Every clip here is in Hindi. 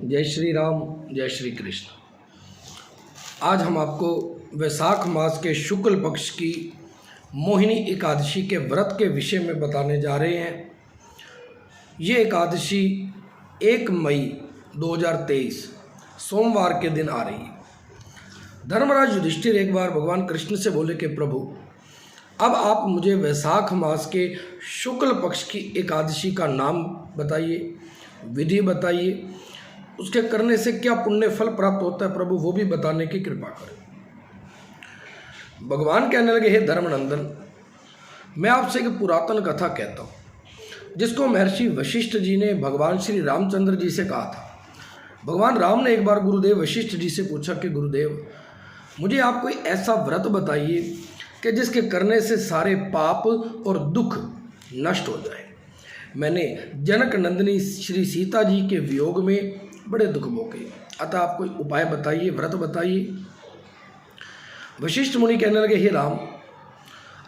जय श्री राम, जय श्री कृष्ण। आज हम आपको वैशाख मास के शुक्ल पक्ष की मोहिनी एकादशी के व्रत के विषय में बताने जा रहे हैं। ये एकादशी 1 मई 2023 सोमवार के दिन आ रही है। धर्मराज युधिष्ठिर एक बार भगवान कृष्ण से बोले कि प्रभु, अब आप मुझे वैशाख मास के शुक्ल पक्ष की एकादशी का नाम बताइए, विधि बताइए, उसके करने से क्या पुण्य फल प्राप्त होता है प्रभु, वो भी बताने की कृपा करें। भगवान कहने लगे, हे धर्मनंदन, मैं आपसे एक पुरातन कथा कहता हूँ जिसको महर्षि वशिष्ठ जी ने भगवान श्री रामचंद्र जी से कहा था। भगवान राम ने एक बार गुरुदेव वशिष्ठ जी से पूछा कि गुरुदेव, मुझे आप कोई ऐसा व्रत बताइए कि जिसके करने से सारे पाप और दुख नष्ट हो जाए। मैंने जनक नंदिनी श्री सीता जी के वियोग में बड़े दुख भोगे, अतः आप कोई उपाय बताइए, व्रत बताइए। वशिष्ठ मुनि कहने लगे, हे राम,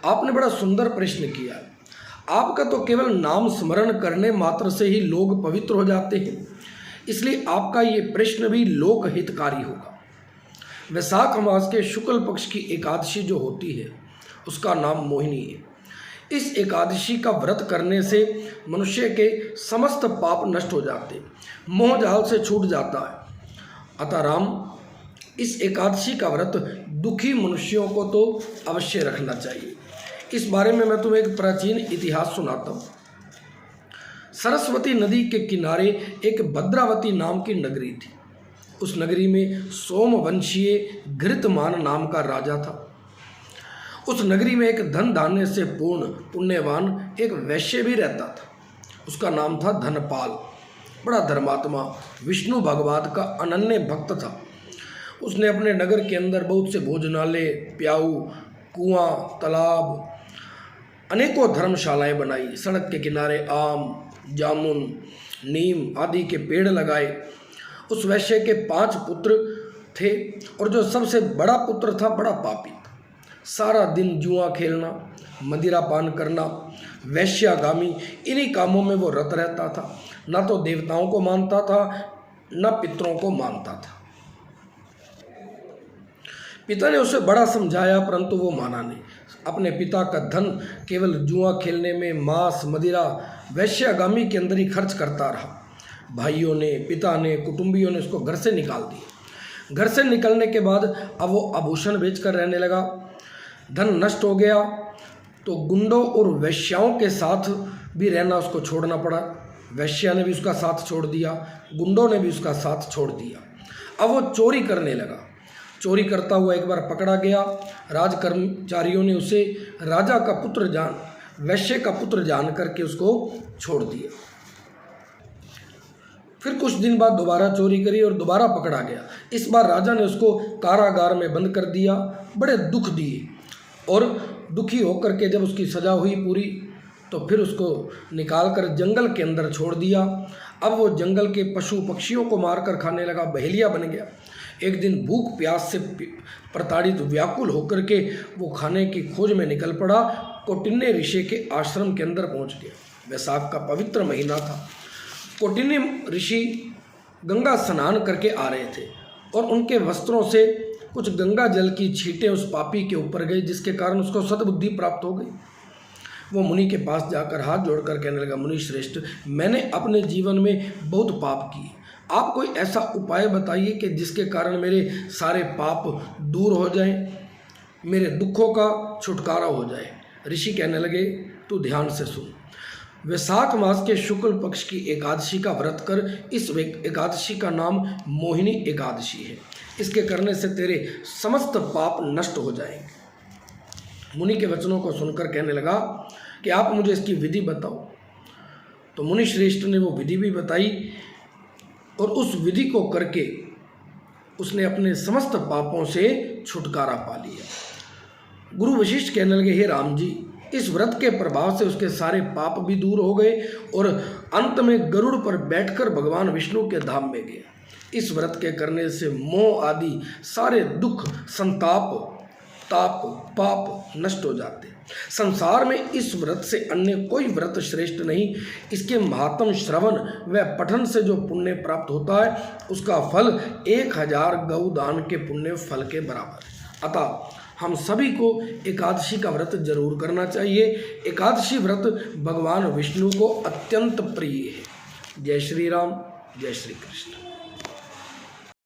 आपने बड़ा सुंदर प्रश्न किया। आपका तो केवल नाम स्मरण करने मात्र से ही लोग पवित्र हो जाते हैं, इसलिए आपका ये प्रश्न भी लोक हितकारी होगा। वैशाख मास के शुक्ल पक्ष की एकादशी जो होती है उसका नाम मोहिनी है। इस एकादशी का व्रत करने से मनुष्य के समस्त पाप नष्ट हो जाते, मोह जाल से छूट जाता है। अतः राम, इस एकादशी का व्रत दुखी मनुष्यों को तो अवश्य रखना चाहिए। इस बारे में मैं तुम्हें एक प्राचीन इतिहास सुनाता हूँ। सरस्वती नदी के किनारे एक भद्रावती नाम की नगरी थी। उस नगरी में सोमवंशीय घृतमान नाम का राजा था। उस नगरी में एक धन धान्य से पूर्ण पुण्यवान एक वैश्य भी रहता था। उसका नाम था धनपाल। बड़ा धर्मात्मा, विष्णु भगवान का अनन्य भक्त था। उसने अपने नगर के अंदर बहुत से भोजनालय, प्याऊ, कुआं, तालाब, अनेकों धर्मशालाएं बनाई। सड़क के किनारे आम, जामुन, नीम आदि के पेड़ लगाए। उस वैश्य के 5 पुत्र थे और जो सबसे बड़ा पुत्र था बड़ा पापी था। सारा दिन जुआ खेलना, मदिरा पान करना, वैश्यागामी, इन्हीं कामों में वो रत रहता था। न तो देवताओं को मानता था, न पितरों को मानता था। पिता ने उसे बड़ा समझाया परंतु वो माना नहीं। अपने पिता का धन केवल जुआ खेलने में, मांस, मदिरा, वैश्यागामी के अंदर ही खर्च करता रहा। भाइयों ने, पिता ने, कुटुंबियों ने उसको घर से निकाल दिया। घर से निकलने के बाद अब वो आभूषण बेचकर रहने लगा। धन नष्ट हो गया तो गुंडों और वैश्याओं के साथ भी रहना उसको छोड़ना पड़ा। वैश्या ने भी उसका साथ छोड़ दिया, गुंडों ने भी उसका साथ छोड़ दिया। अब वो चोरी करने लगा। चोरी करता हुआ एक बार पकड़ा गया। राज कर्मचारियों ने उसे राजा का पुत्र वैश्य का पुत्र जान करके उसको छोड़ दिया। फिर कुछ दिन बाद दोबारा चोरी करी और दोबारा पकड़ा गया। इस बार राजा ने उसको कारागार में बंद कर दिया। बड़े दुख दिए और दुखी होकर के जब उसकी सजा हुई पूरी तो फिर उसको निकालकर जंगल के अंदर छोड़ दिया। अब वो जंगल के पशु पक्षियों को मारकर खाने लगा, बहेलिया बन गया। एक दिन भूख प्यास से प्रताड़ित व्याकुल होकर के वो खाने की खोज में निकल पड़ा। कौटिन्य ऋषि के आश्रम के अंदर पहुंच गया। वैशाख का पवित्र महीना था। कौटिन्य ऋषि गंगा स्नान करके आ रहे थे और उनके वस्त्रों से कुछ गंगा जल की छींटें उस पापी के ऊपर गई, जिसके कारण उसको सद्बुद्धि प्राप्त हो गई। वो मुनि के पास जाकर हाथ जोड़कर कहने लगा, मुनि श्रेष्ठ, मैंने अपने जीवन में बहुत पाप किए। आप कोई ऐसा उपाय बताइए कि जिसके कारण मेरे सारे पाप दूर हो जाएं, मेरे दुखों का छुटकारा हो जाए। ऋषि कहने लगे, तू ध्यान से सुन। वैशाख मास के शुक्ल पक्ष की एकादशी का व्रत कर। इस एकादशी का नाम मोहिनी एकादशी है। इसके करने से तेरे समस्त पाप नष्ट हो जाएंगे। मुनि के वचनों को सुनकर कहने लगा कि आप मुझे इसकी विधि बताओ। तो मुनि श्रेष्ठ ने वो विधि भी बताई और उस विधि को करके उसने अपने समस्त पापों से छुटकारा पा लिया। गुरु वशिष्ठ कहने लगे, हे राम जी, इस व्रत के प्रभाव से उसके सारे पाप भी दूर हो गए और अंत में गरुड़ पर बैठकर भगवान विष्णु के धाम में गया। इस व्रत के करने से मोह आदि सारे दुख, संताप ताप पाप नष्ट हो जाते हैं। संसार में इस व्रत से अन्य कोई व्रत श्रेष्ठ नहीं। इसके महात्म श्रवण व पठन से जो पुण्य प्राप्त होता है उसका फल 1000 गौदान के पुण्य फल के बराबर है। अतः हम सभी को एकादशी का व्रत जरूर करना चाहिए। एकादशी व्रत भगवान विष्णु को अत्यंत प्रिय है। जय श्री राम, जय श्री कृष्ण।